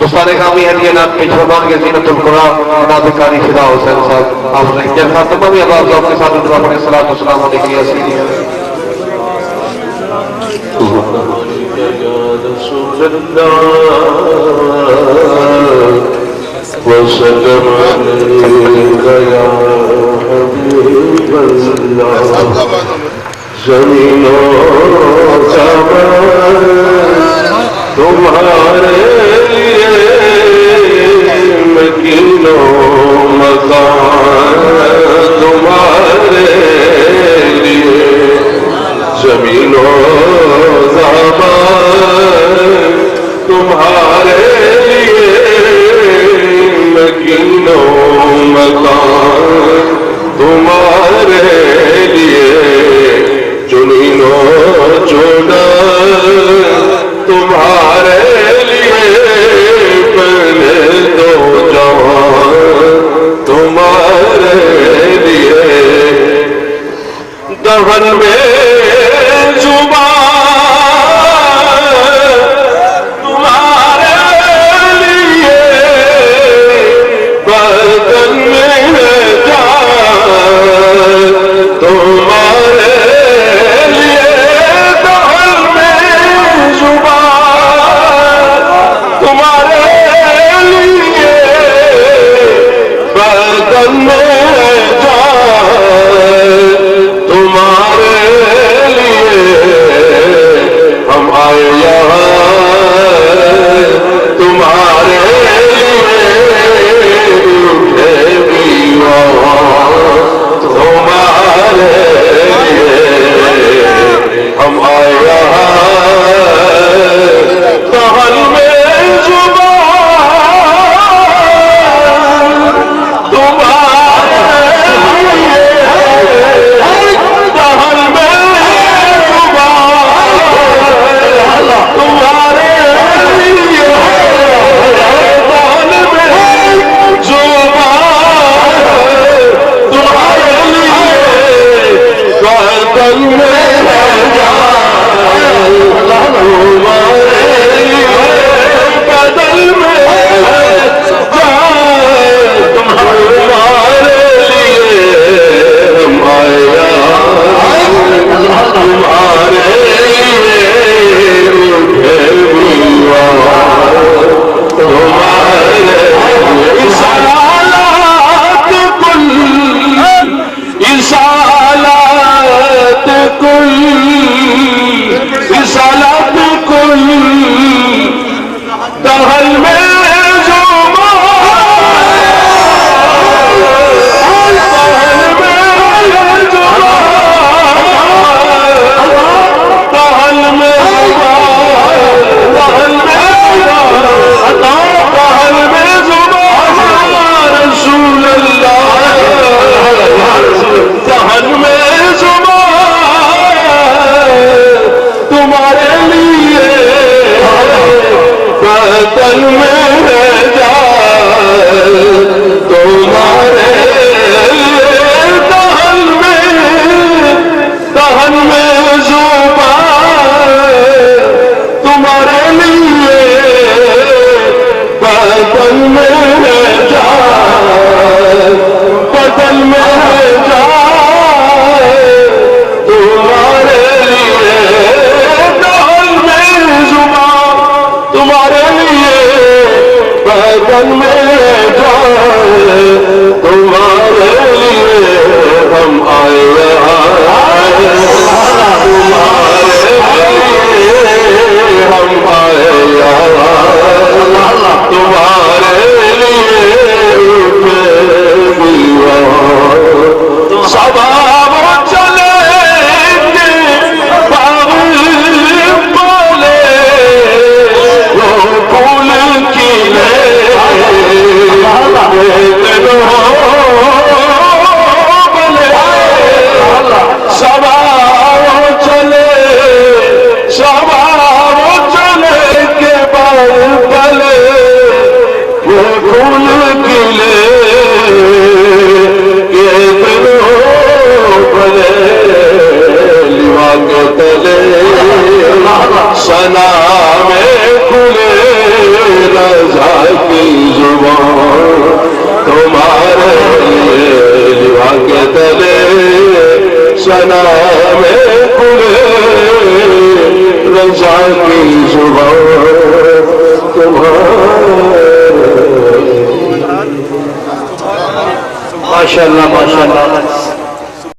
دوستان گرامی ہدیہ نات پیش فرمان کے زینت القرآن ناظر قاری فدا حسین صاحب آپ نے جلسہ تمامی عباد ذوق کے ساتھ دعا پڑھیں صلاۃ و سلام علیہ یا سیدی یا رسول اللہ وسلم علیک یا حبیب اللہ زمین و زمان تمہارے لیے مکین و مکان تمہارے لیے زمین و زمان تمہارے لیے مکین و مکان تمہارے لیے چنین و چنا تمہارے لیے پہلے دو جوان تمہارے لیے دہن میں زبان تمہارے لیے برتن میں جان تمہارے لیے دہن میں زبان تمہارے لیے برتن میں جان تمہارے لیے ہم آئے یہاں تمہارے لیے اٹھے بیوان تمہارے لیے ہم آئے یہاں دہن میں زبان تمہارے لیے دہن میں زبان تمہارے لیے دہن میں زبان تمہارے لیے گردن میں جان تمہارے لیے بدل میں جان تمہارے لیے ہم آیا تمہارے لیے اٹھے بیوان تمہارے رسالات کل رسالات کل رسالات کل دہن میں رسول اللہ دہن میں زبان تمہارے لیے برتن میں جان تمہارے لیے دہن میں زبان تمہارے لیے برتن میں جان بدن میں جان تمہارے لیے دہن میں زبان تمہارے لیے کلام پورے رضا کی زبان تمہارے ماشاءاللہ ماشاءاللہ